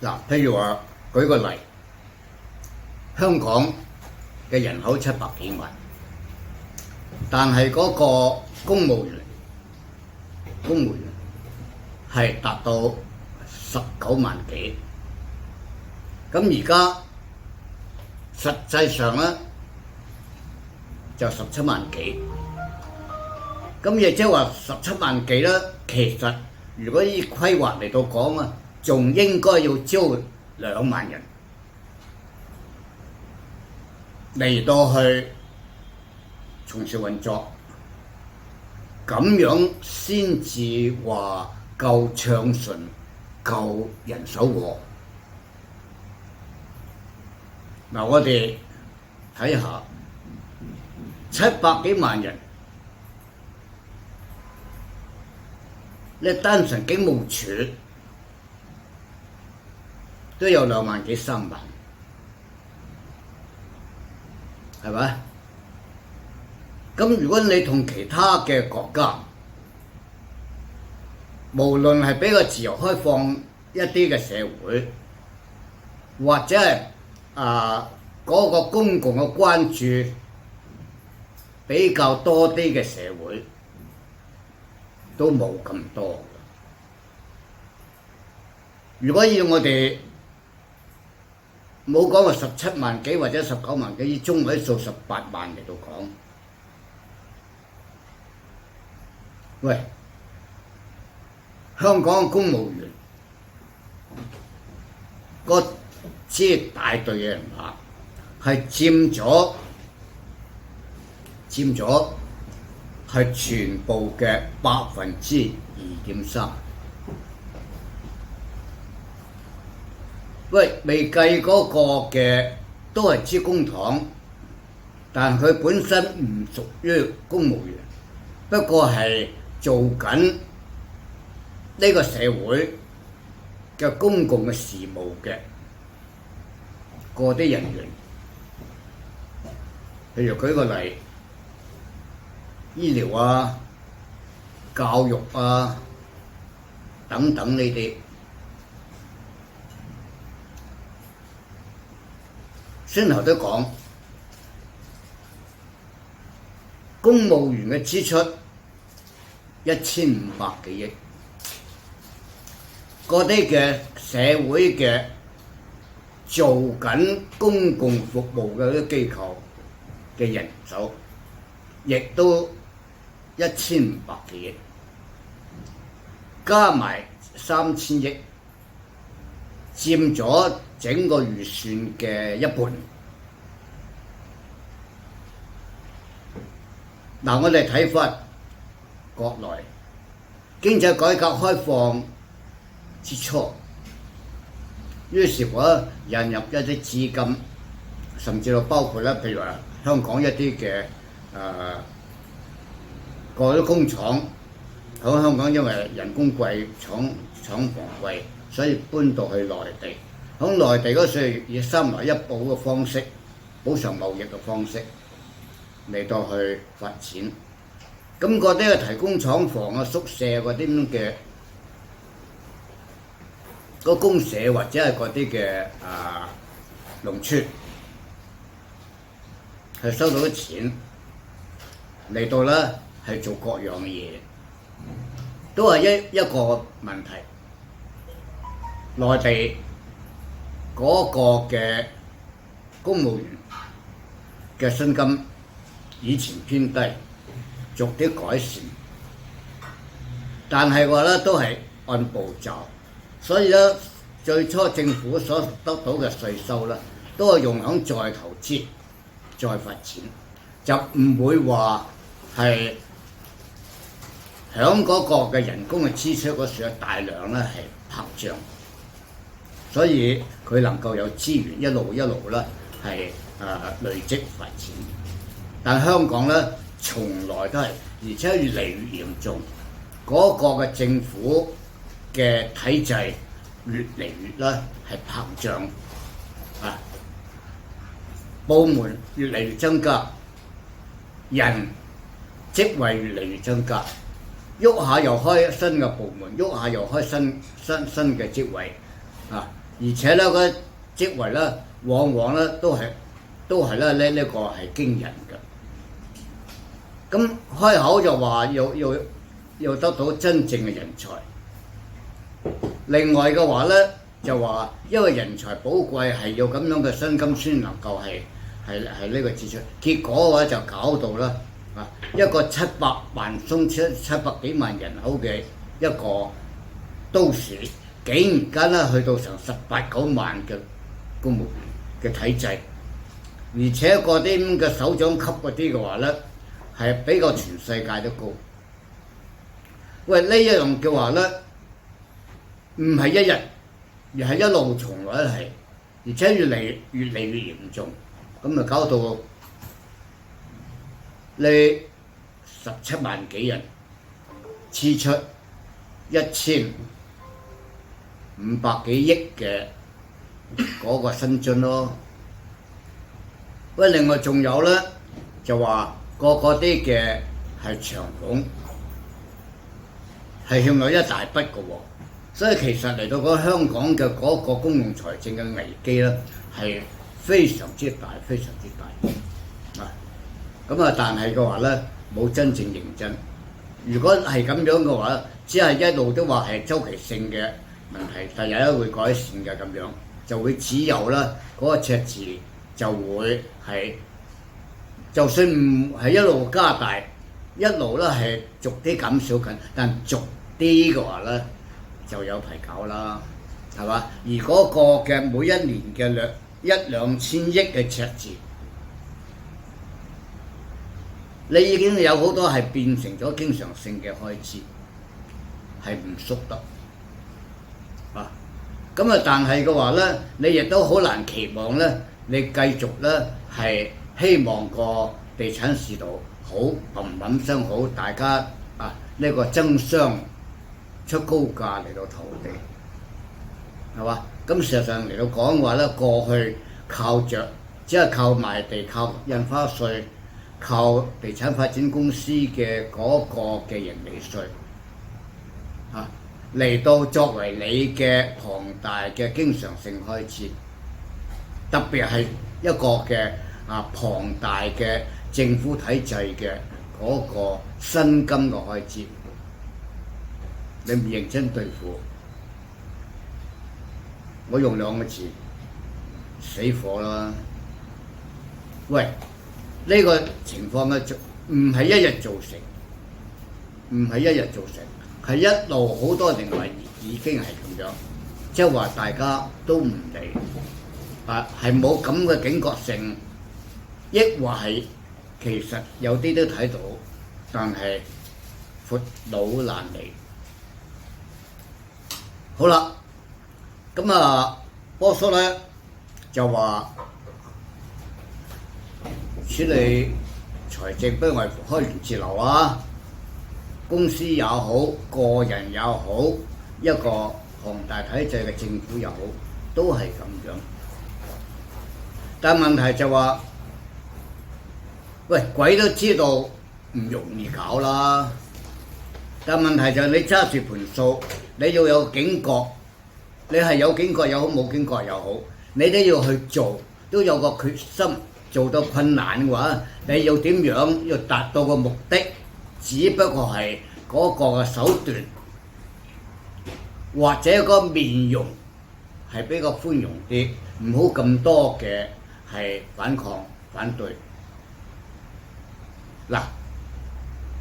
嗱，譬如話舉個例，香港嘅人口700幾萬，但係嗰個公務員係達到19萬幾，咁而家實際上咧就17萬幾，咁亦即係話17萬幾咧，其實如果依規劃嚟到講啊，仲應該要招2萬人嚟到去從事運作，咁樣先至話夠暢順、夠人手喎。嗱，我哋睇下700幾萬人，你單純警務處都有2萬幾3萬，係咪？咁如果你同其他嘅國家，無論係比較自由開放一啲嘅社會，或者係嗰個公共嘅關注比較多啲嘅社會，都冇咁多。如果要我哋冇講話17萬幾或者19萬幾，以中位數18萬嚟到講，喂，香港嘅公務員個支大隊嘅人馬係佔咗係全部嘅2.3%。喂，未計嗰個嘅都係支公帑，但佢本身唔屬於公務員，不過係做緊呢個社會嘅公共嘅事務嘅嗰啲人員。譬如舉個例，醫療啊、教育啊等等呢啲。先頭都講，公務員嘅支出1500幾億，嗰啲嘅社會嘅做緊公共服務嘅啲機構嘅人手，亦都1500幾億，加埋3000億，佔咗整個預算嘅一半。嗱，我哋睇返國內經濟改革開放之初，於是乎引入一啲資金，甚至到包括咧，譬如話香港一啲嘅嗰啲工廠喺香港，因為人工貴、廠房貴，所以搬到去內地。喺內地嗰時以3來1補嘅方式，補償貿易嘅方式嚟到去發展。咁嗰啲提供廠房啊、宿舍嗰啲咁嘅嗰公社或者係嗰啲嘅農村，係收到啲錢嚟到咧係做各樣嘅嘢，都係一個問題。內地嗰個嘅公務員嘅薪金以前偏低，逐啲改善，但係話咧都係按步驟，所以咧最初政府所得到嘅稅收咧，都係用響再投資、再發展，就唔會話係響嗰個嘅人工嘅支出嗰時嘅大量咧係膨脹。所以佢能夠有資源一路咧係累積發展，但香港咧從來都係，而且越嚟越嚴重，嗰個嘅政府嘅體制越嚟越咧係膨脹，部門越嚟越增加，人職位越嚟越增加，喐下又開新嘅部門，喐下又開新嘅職位。而且咧嗰職位咧往往咧都係咧呢個係驚人嘅。咁開口就話要得到真正嘅人才。另外嘅話咧就話，因為人才寶貴係要咁樣嘅薪金先能夠係呢個支出。結果嘅話就搞到啦一個700萬700幾萬人口嘅一個都市，竟然間咧去到成18、9萬嘅公務員嘅體制，而且嗰啲咁嘅首長級嗰啲嘅話咧係比較全世界都高。喂，呢一樣嘅話咧唔係一日，而係一路從來都係，而且越嚟越嚴重，咁就搞到你17萬幾人支出1500幾億嘅嗰個薪津咯。喂，另外仲有咧就話個啲嘅係長俸係欠咗一大筆嘅喎。所以其實嚟到嗰香港嘅嗰個公共財政嘅危機咧，係非常之大，非常之大咁但係嘅話咧，冇真正認真。如果係咁樣嘅話，只係一路都話係週期性嘅問題，第日會改善嘅咁樣，就會只有啦嗰個赤字就會係，就算唔係一路加大，一路咧係逐啲減少緊，但逐啲嘅話咧，就有排搞啦，係嘛？而嗰個嘅每一年嘅1-2千億嘅赤字，你已經有好多係變成咗經常性嘅開支，係唔縮得但係嘅話咧，你亦都好難期望咧，你繼續咧係希望個地產市道好砰聲好，大家呢個爭相出高價嚟到投地，係嘛？咁事實上嚟到講嘅話咧，過去只係靠賣地、靠印花稅、靠地產發展公司嘅嗰個嘅盈利稅嚟到作為你嘅龐大嘅經常性開支，特別係一個嘅龐大嘅政府體制嘅嗰個薪金嘅開支。你唔認真對付，我用2個字，死火啦！喂，呢個情況咧唔係一日造成，係一路好多人認為已經係咁樣，即係話大家都唔理，係冇咁嘅警覺性，抑或係其實有啲都睇到，但係闊佬難離。好啦，咁波叔咧就話處理財政不外乎開源節流公司也好，個人也好，一個龐大體制嘅政府也好，都係咁樣。但問題就話，喂，鬼都知道唔容易搞啦。但問題就係你揸住盤數，你要有警覺，你係有警覺又好，冇警覺又好，你都要去做，都有個決心。做到困難嘅話，你要點樣要達到個目的？只不過係嗰個嘅手段，或者個面容係比較寬容啲，唔好咁多嘅係反抗反對。嗱，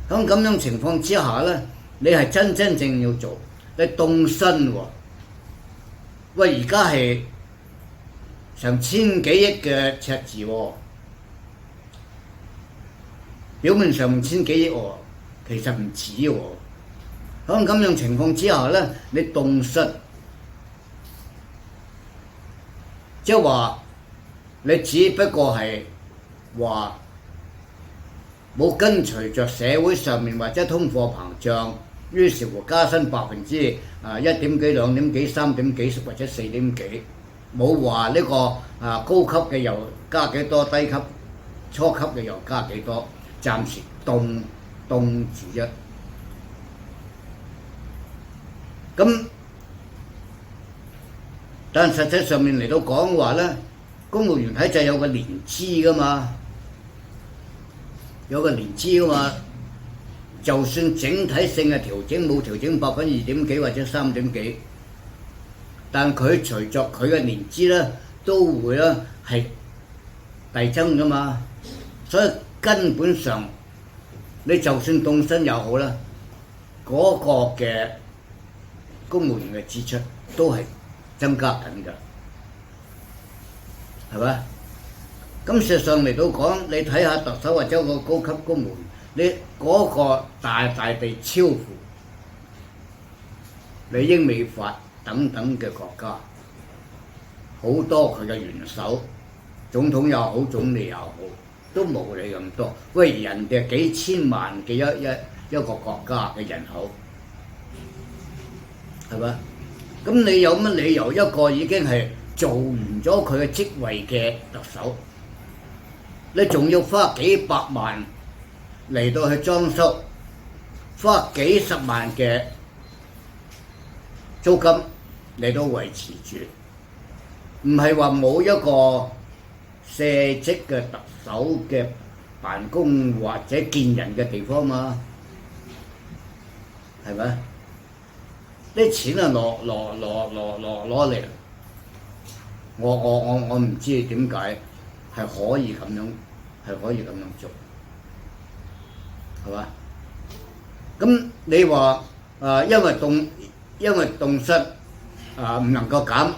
喺咁樣情況之下咧，你係真正要做，你動身喎。喂，而家係成1000幾億嘅赤字喎，表面上1000幾億喎，其實唔止喎。喺咁樣情況之下咧，你動身，即係話你只不過係話冇跟隨着社會上面或者通貨膨脹，於是乎加薪1.1幾、2點幾、3點幾或者4點幾，冇話呢個高級嘅又加幾多，低級初級嘅又加幾多，暫時凍住啫。咁但實際上面嚟到講話咧，公務員體制有個年資噶嘛，有個年資噶嘛。就算整體性嘅調整冇調整2%幾或者3點幾，但佢隨着佢嘅年資咧，都會咧係遞增噶嘛。所以根本上，你就算凍薪又好啦，嗰個嘅公務員嘅支出都係增加緊㗎，係咪？咁事實上嚟到講，你睇下特首或者個高級公務員，你嗰個大大地超乎你英美法等等嘅國家，好多佢嘅元首，總統又好，總理又好，都冇你咁多。喂，人哋幾千萬嘅一個國家嘅人口，係咪？咁你有乜理由一個已經係做完咗佢嘅職位嘅特首，你仲要花幾百萬嚟到去裝修，花幾十萬嘅租金嚟到維持住？唔係話冇一個卸職嘅特首嘅辦公或者見人嘅地方嘛，係咪？啲錢啊攞嚟，我唔知點解係可以咁樣做，係嘛？咁你話因為凍薪唔能夠減，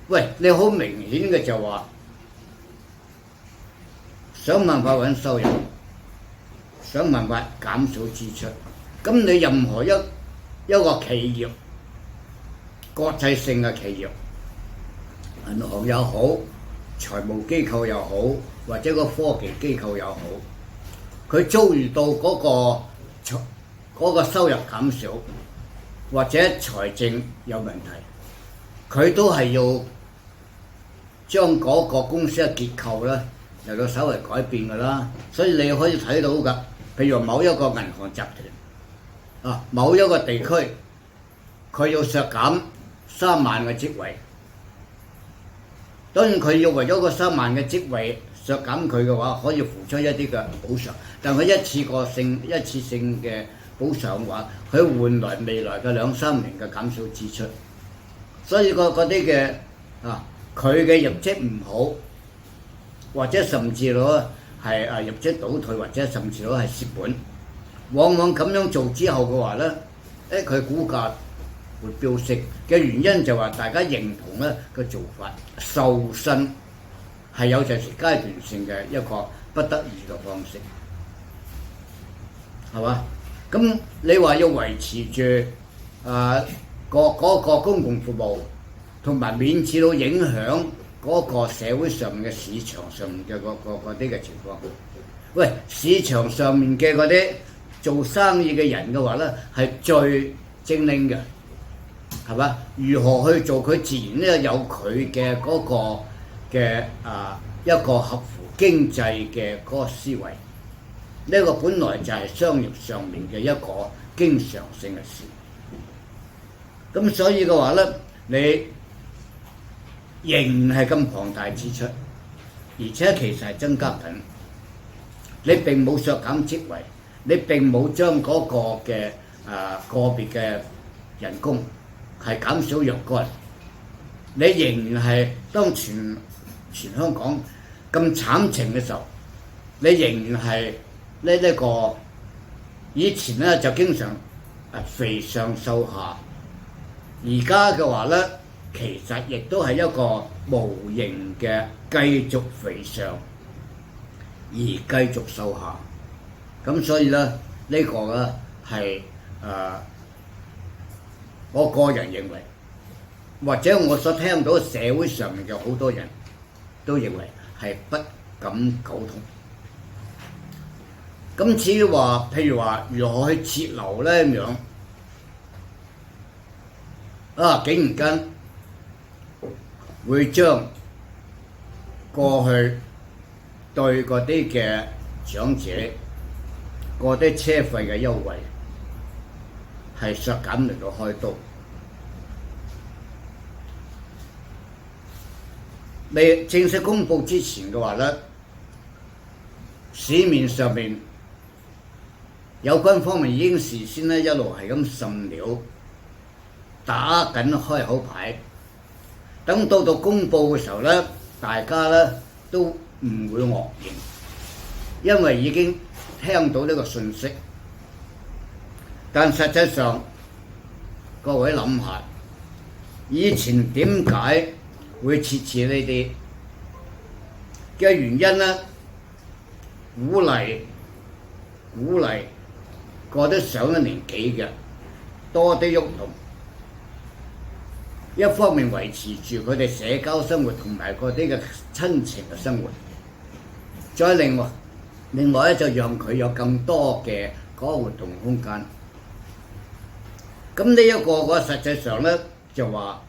喂，你好明顯嘅就話想辦法揾收入，想辦法減少支出。咁你任何一個企業，國際性嘅企業，銀行又好，財務機構又好，或者個科技機構又好，佢遭遇到嗰個收入減少，或者財政有問題，佢都係要將嗰個公司嘅結構咧嚟到稍微改變㗎啦。所以你可以睇到㗎，譬如某一個銀行集團某一個地區，佢要削減3萬個職位。當然佢要為咗個3萬嘅職位削減佢嘅話，可以付出一啲嘅補償，但佢一次性嘅補償嘅話，佢換來未來嘅2-3年嘅減少支出。所以嗰啲嘅佢嘅業績唔好，或者甚至攞係業績倒退，或者甚至攞係蝕本，往往咁樣做之後嘅話咧，佢股價會飆升嘅原因就話大家認同咧個做法，瘦身係有陣時階段性嘅一個不得已嘅方式，係嘛？咁你話要維持住嗰個公共服務，同埋免至到影響嗰個社會上面嘅市場上面嘅嗰啲嘅情況。喂，市場上面嘅嗰啲做生意嘅人嘅話咧，係最精靈嘅，係嘛？如何去做佢，自然咧有佢嘅嗰個嘅一個合乎經濟嘅嗰個思維。呢個本來就係商業上面嘅一個經常性嘅事。咁所以嘅話咧，你仍然係咁龐大支出，而且其實係增加緊。你並冇削減職位，你並冇將嗰個嘅個別嘅人工係減少若干，你仍然係當全香港咁慘情嘅時候，你仍然係呢個以前咧就經常肥上瘦下，而家嘅話咧，其實亦都係一個無形嘅繼續肥上而繼續瘦下。咁所以咧呢個咧係我個人認為，或者我所聽到社會上面嘅好多人都認為係不敢苟同。咁至於話，譬如話如何去節流咧咁樣，竟然間會將過去對嗰啲嘅長者嗰啲車費嘅優惠係削減嚟到開刀，未正式公佈之前嘅話咧，市面上面有關方面已經事先咧一路係咁滲料，打緊開口牌。等到公佈嘅時候咧，大家咧都唔會愕然，因為已經聽到呢個信息。但實際上，各位諗下，以前點解會設置呢啲嘅原因咧？鼓勵過得上一年紀嘅多啲喐動，一方面維持住佢哋社交生活同埋嗰啲嘅親情嘅生活，再另外咧就讓佢有更多嘅嗰個活動空間。咁呢一個嘅話，實際上咧就話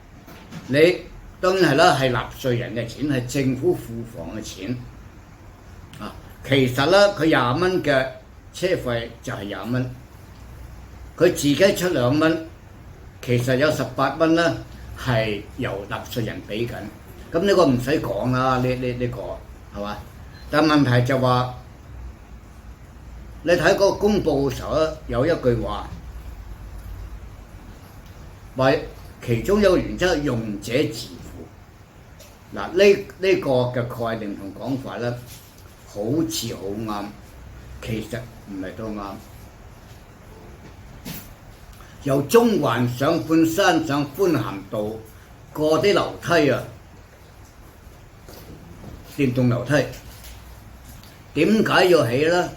你當然係啦，係納稅人嘅錢，係政府庫房嘅錢啊。其實咧，佢20蚊嘅車費就係20蚊，佢自己出2蚊，其實有18蚊咧係由納稅人俾緊。咁呢個唔使講啦，呢個係嘛？但問題就話你睇嗰個公佈嘅時候咧，有一句話。話其中有個原則係用者自負。嗱，呢個嘅概念同講法咧，好似好啱，其實唔係都啱。由中環上半山上寬咸道過啲樓梯啊，電動樓梯，點解要起咧？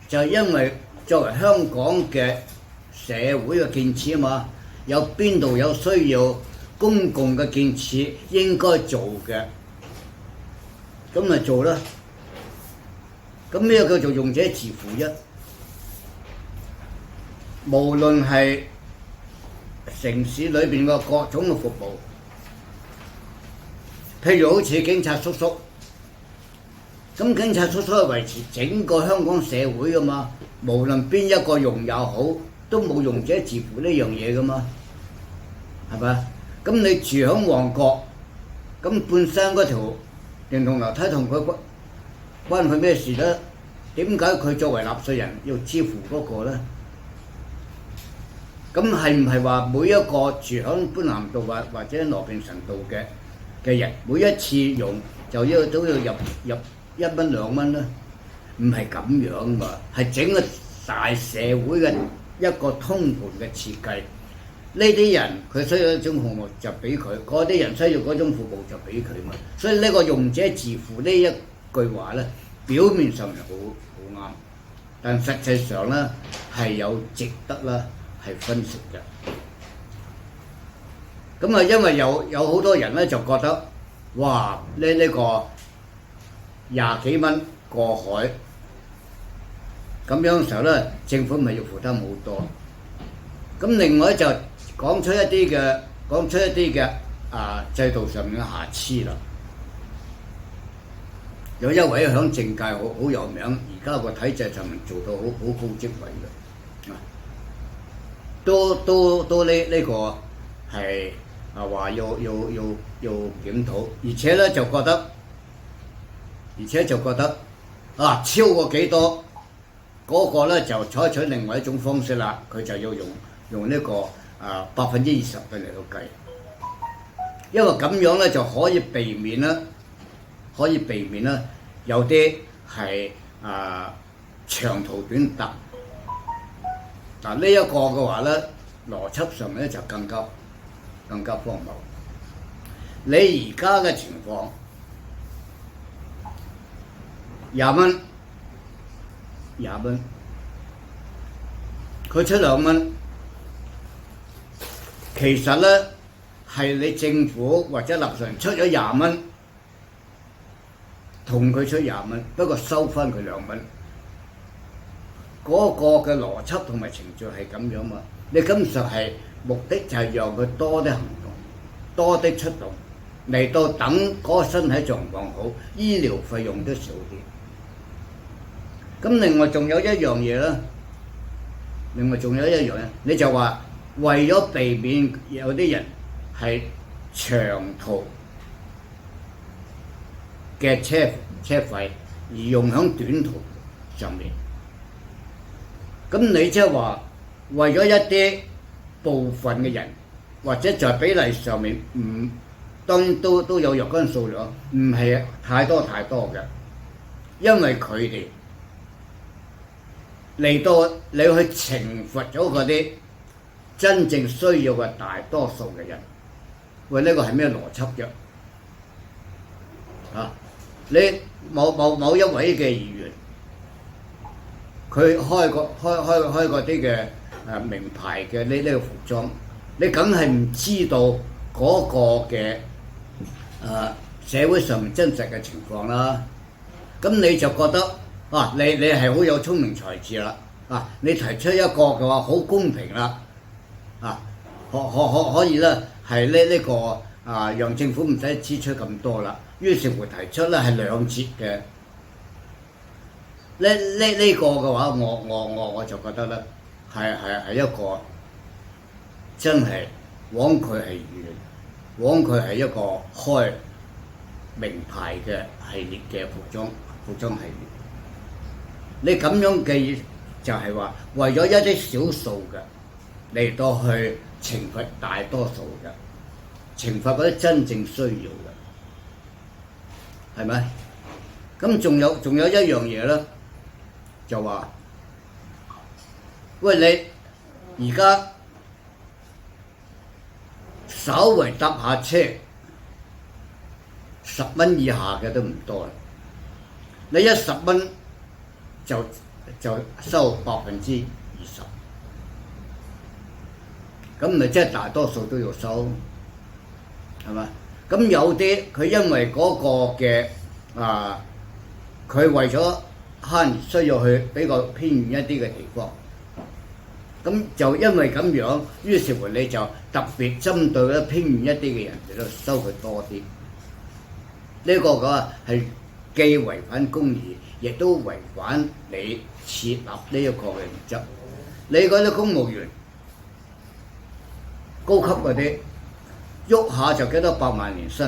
就係因為作為香港嘅社會嘅建設啊嘛。有邊度有需要公共嘅建設應該做嘅，咁咪做啦。咁咩叫做用者自負啫？無論係城市裏邊嘅各種嘅服務，譬如好似警察叔叔，咁警察叔叔係維持整個香港社會噶嘛，無論邊一個用也好，都冇用者自負呢樣嘢噶嘛，係咪？咁你住響旺角，咁半山嗰條電動樓梯同佢關佢咩事咧？點解佢作為納稅人要支付嗰個咧？咁係唔係話每一個住響般咸道或者羅便臣道嘅人，每一次用就都要入1蚊2蚊咧？唔係咁樣嘛，係整個大社會嘅一個通盤嘅設計。呢啲人佢需要一種服務就俾佢，嗰啲人需要嗰種服務就俾佢嘛。所以呢個用者自負呢一句話咧，表面上係好啱，但實際上咧係有值得啦係分析嘅。咁啊，因為有好多人咧就覺得，哇！呢個20幾蚊過海，咁樣嘅時候咧，政府咪要負擔好多。咁另外就講出一啲嘅制度上面嘅瑕疵啦。有一位響政界好有名，而家個體制上面做到好高職位嘅，都呢個係話要檢討，而且咧就覺得超過幾多嗰個咧就採取另外一種方式啦，佢就要用呢個20%嚟到計，因為咁樣咧就可以避免啦，有啲係長途短達。嗱呢一個嘅話咧，邏輯上咧就更加荒謬。你而家嘅情況20蚊，佢出2蚊，其實咧係你政府或者納稅人出咗20蚊，同佢出20蚊，不過收翻佢2蚊。嗰個嘅邏輯同埋程序係咁樣嘛？你根本上係目的就係讓佢多啲行動，多啲出動，嚟到等嗰個身體狀況好，醫療費用都少啲。咁另外仲有一樣嘢啦，你就話為咗避免有啲人係長途嘅車費而用喺短途上面。咁你即係話為咗一啲部分嘅人，或者在比例上面當然都有若干數量，唔係太多嘅，因為佢哋嚟到你去懲罰咗嗰啲真正需要嘅大多數嘅人。喂，呢個係咩邏輯啫？你某一位嘅議員，佢開嗰啲嘅名牌嘅呢個服裝，你梗係唔知道嗰個嘅社會上面真實嘅情況啦。咁你就覺得你係好有聰明才智啦，你提出一個嘅話好公平啦，可以咧係呢個讓政府唔使支出咁多啦。於是乎提出咧係兩折嘅，呢個嘅話，我就覺得咧係一個真係枉佢係遠，枉佢係一個開名牌嘅系列嘅服裝系列。你咁樣嘅就係話為咗一啲少數嘅嚟到去懲罰大多數嘅，懲罰嗰啲真正需要嘅。係咪？咁仲有一樣嘢咧，就話，喂，你而家稍為搭下車，10蚊以下嘅都唔多啦。你一10蚊就收20%，咁咪即係大多數都要收，係咪？咁有啲佢因為嗰個嘅佢為咗慳需要去比較偏遠一啲嘅地方，咁就因為咁樣，於是乎你就特別針對咧偏遠一啲嘅人嚟到收佢多啲。呢個嘅話係既違反公義，亦都違反你設立呢一個嘅原則。你嗰啲公務員高級嗰啲，喐下就幾多百萬年薪，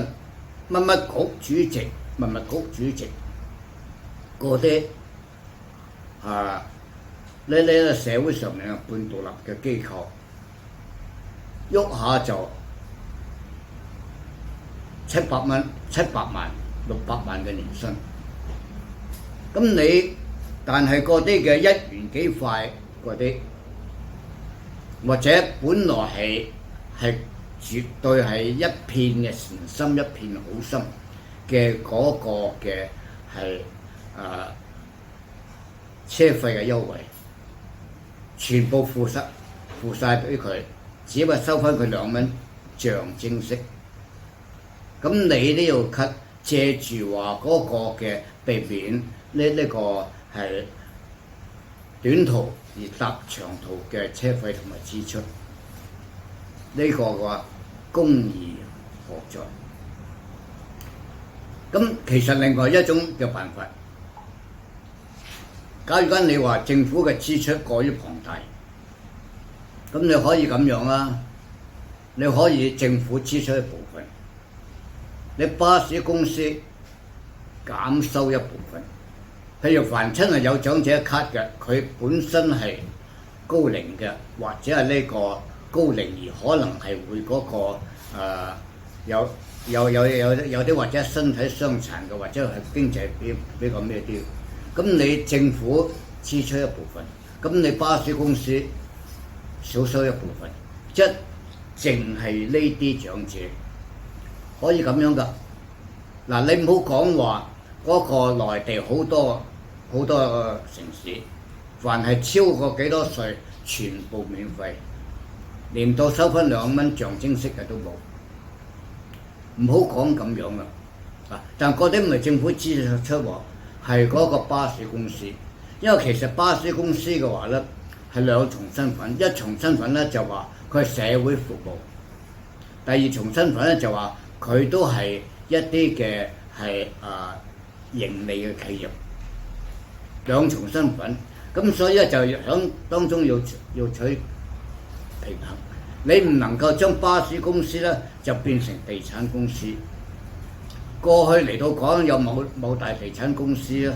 乜乜局主席、乜乜局主席，嗰啲呢社會上面嘅半獨立嘅機構，喐下就700萬、600萬嘅年薪。咁但係嗰啲嘅1元幾塊嗰啲，或者本來係絕對係一片嘅善心、一片好心嘅嗰個嘅係車費嘅優惠，全部付晒俾佢，只不過收翻佢2蚊象徵式。咁你都要借住話嗰個嘅避免呢個係短途而搭長途嘅車費同埋支出。呢個嘅話公義何在？咁其實另外一種嘅辦法，假如你話政府嘅支出過於龐大，咁你可以咁樣啦，你可以政府支出一部分，你巴士公司減收一部分。譬如凡親係有長者卡嘅，佢本身係高齡嘅，或者係呢個高齡而可能係會嗰個有啲或者身體傷殘嘅，或者係經濟比較咩啲，咁你政府支出一部分，咁你巴士公司少收一部分，即係淨係呢啲長者可以咁樣噶。嗱，你唔好講話嗰個內地好多城市，凡係超過幾多歲，全部免費，連到收翻2蚊象徵式嘅都冇。唔好講咁樣啦，但嗰啲唔係政府支出喎，係嗰個巴士公司。因為其實巴士公司嘅話咧係2重身份，一重身份咧就話佢係社會服務，第2重身份咧就話佢都係一啲嘅係盈利嘅企業，2重身份，咁所以咧就響當中要取平衡。你唔能夠將巴士公司咧就變成地產公司，過去嚟到講有某大地產公司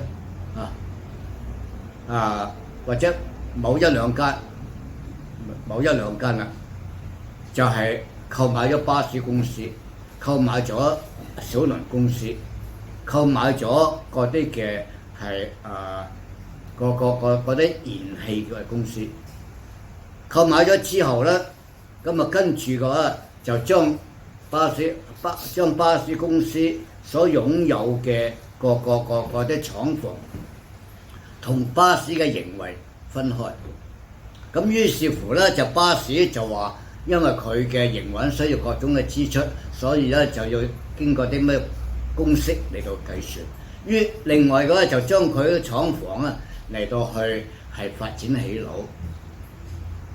或者某一兩間啦，就係購買咗巴士公司，購買咗小輪公司，購買咗嗰啲嘅係嗰啲燃氣嘅公司，購買咗之後咧，咁跟住嘅話就將巴士公司所擁有嘅嗰啲廠房同巴士嘅營運分開。咁於是乎咧，就巴士就話，因為佢嘅營運需要各種嘅支出，所以咧就要經過啲咩公式嚟到計算。另外嘅話就將佢嘅廠房啊嚟到去係發展起樓。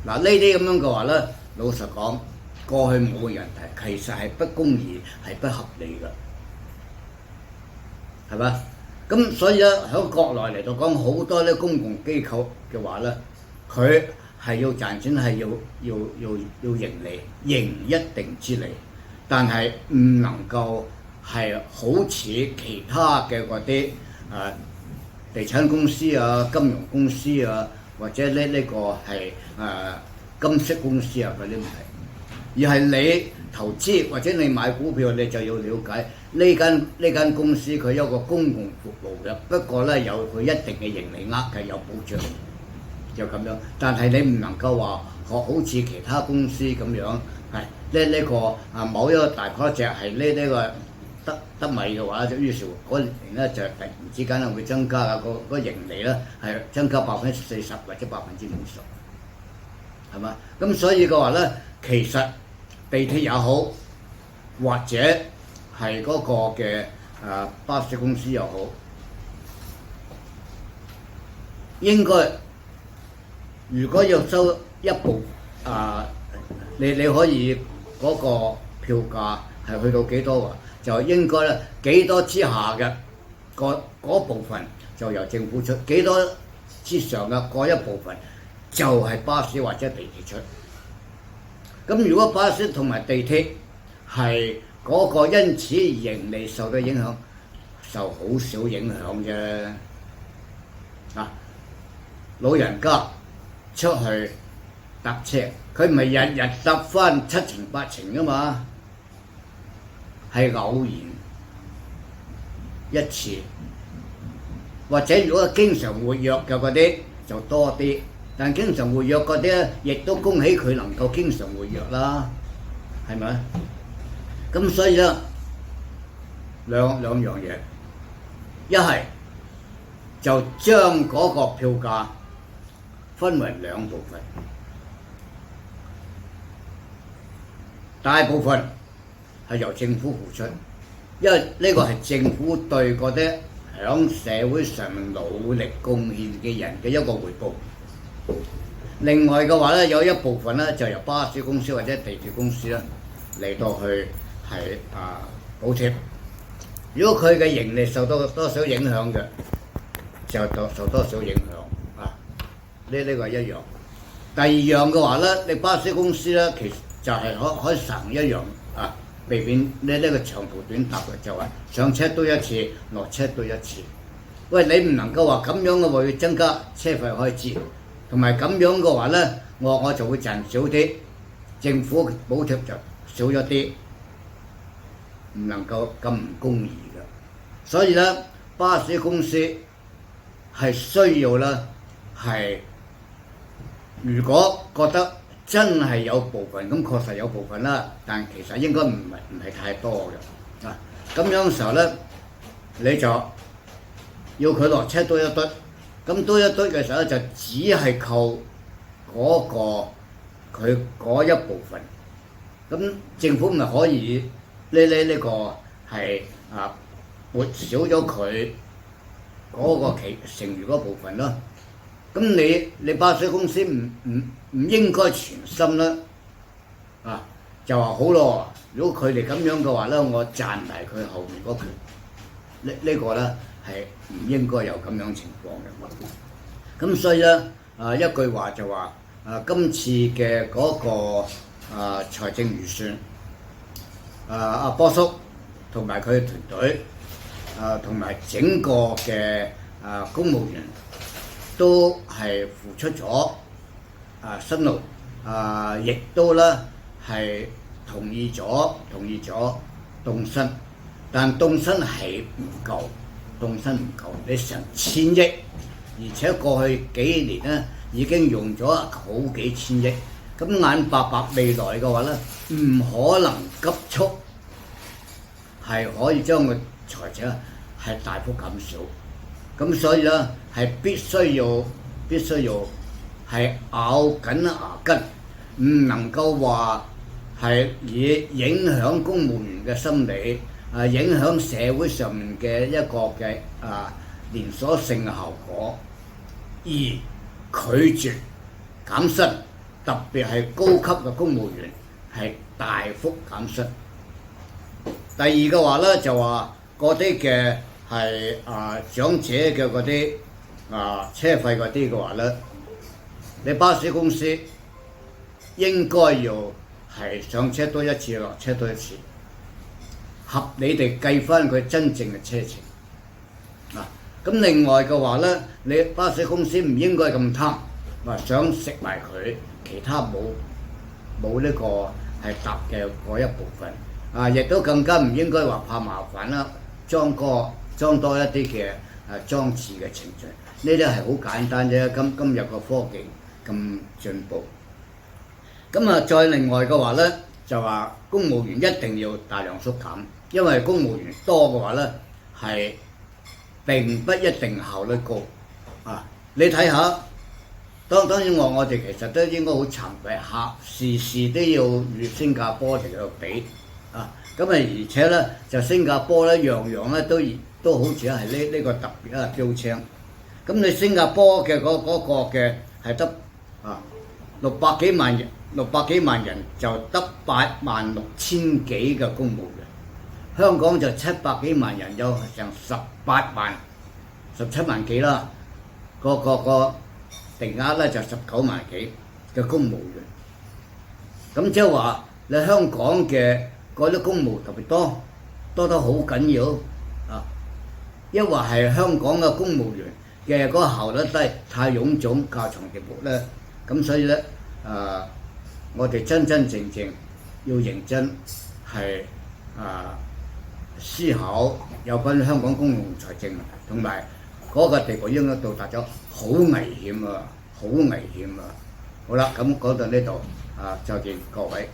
嗱，呢啲咁樣嘅話咧，老實講，過去冇人提，其實係不公義，係不合理嘅，係嘛？咁所以咧，喺國內嚟到講，好多咧公共機構嘅話咧，佢係要賺錢，係要盈利，盈一定之利，但係唔能夠係好似其他嘅嗰啲地產公司啊、金融公司啊，或者呢個係金飾公司啊嗰啲唔係，而係你投資或者你買股票，你就要了解呢間公司佢有個公共服務嘅，不過咧有佢一定嘅盈利額嘅，有保障。就咁樣，但係你唔能夠話好似其他公司咁樣，係呢個某一個大 project 係呢個得米嘅話，於是乎嗰年咧就突然之間咧會增加啊個盈利咧係增加40%或者50%，係嘛？咁所以嘅話咧，其實地鐵也好，或者係嗰個嘅巴士公司又好，應該。如果要收一部你可以嗰個票價係去到幾多喎？就應該咧幾多之下嘅嗰部分就由政府出，幾多之上嘅嗰一部分就係巴士或者地鐵出。咁如果巴士同埋地鐵係嗰個因此盈利受到影響，受好少影響啫。老人家出去搭車，佢唔係日日搭翻7程8程噶嘛，係偶然一次，或者如果經常活躍嘅嗰啲就多啲，但經常活躍嗰啲咧，亦都恭喜佢能夠經常活躍啦，係咪？咁所以咧兩樣嘢，一係就將嗰個票價分為兩部分，大部分係由政府付出，因為呢個係政府對嗰啲響社會上面努力貢獻嘅人嘅一個回報。另外嘅話咧，有一部分咧就由巴士公司或者地鐵公司咧嚟到去係補貼。如果佢嘅盈利受到多少影響嘅，就受多少影響。呢個係一樣。第二樣嘅話咧，你巴士公司咧，其實就係可以省一樣避免呢個長途短搭嘅，就係上車多一次，落車多一次。喂，你唔能夠話咁樣嘅會增加車費開支，同埋咁樣嘅話咧，我就會賺少啲，政府補貼就少咗啲，唔能夠咁唔公義嘅。所以咧，巴士公司係需要咧係。如果覺得真係有部分，咁確實有部分啦，但其實應該唔係太多嘅。咁樣嘅時候咧，你就要佢落車多一堆，咁多一堆嘅時候咧，就只係扣嗰佢嗰一部分。咁政府咪可以呢個係撥少咗佢嗰個剩餘嗰部分咯。咁你巴士公司唔應該全心啦，就話好咯。如果佢哋咁樣嘅話咧，我賺埋佢後面嗰權，呢個咧係唔應該有咁樣情況嘅。咁所以咧一句話就話今次嘅嗰個財政預算，阿波叔同埋佢嘅團隊，同埋整個嘅公務員都係付出咗辛勞，亦都咧係同意咗凍薪，但凍薪係唔夠，你成千億，而且過去幾年咧已經用咗好幾千億，咁眼白白未來嘅話咧，唔可能急速係可以將個財政係大幅減少，咁所以咧係必須要係咬緊牙根，唔能夠話係以影響公務員嘅心理，影響社會上面嘅一個嘅連鎖性嘅效果，而拒絕減薪，特別係高級嘅公務員係大幅減薪。第二嘅話咧，就話嗰啲嘅係長者嘅嗰啲車費嗰啲嘅話咧，你巴士公司應該要係上車多一次，落車多一次，合理地計翻佢真正嘅車程。咁另外嘅話咧，你巴士公司唔應該咁貪，話想食埋佢，其他冇呢個係搭嘅嗰一部分。亦都更加唔應該話怕麻煩啦，裝多一啲嘅裝置嘅程序，呢啲係好簡單啫。今日個科技咁進步，咁再另外嘅話咧，就話公務員一定要大量縮減，因為公務員多嘅話咧係並不一定效率高。你睇下，當然我哋其實都應該好慚愧，時時都要與新加坡嚟到比。而且咧就新加坡咧樣樣咧都好似係呢個特別嘅標青。咁你新加坡嘅嗰個嘅係得600幾萬人就得86000幾嘅公務員，香港就700幾萬人有成17萬幾啦，個定額咧就19萬幾嘅公務員。咁即係話你香港嘅嗰啲公務特別多得好緊要抑或係香港嘅公務員嘅嗰個效率低，太臃腫架床疊屋咧，咁所以咧我哋真正要認真係思考有關香港公共財政同埋嗰個地步應該到達咗好危險啊！好啦，咁講到呢度再見各位。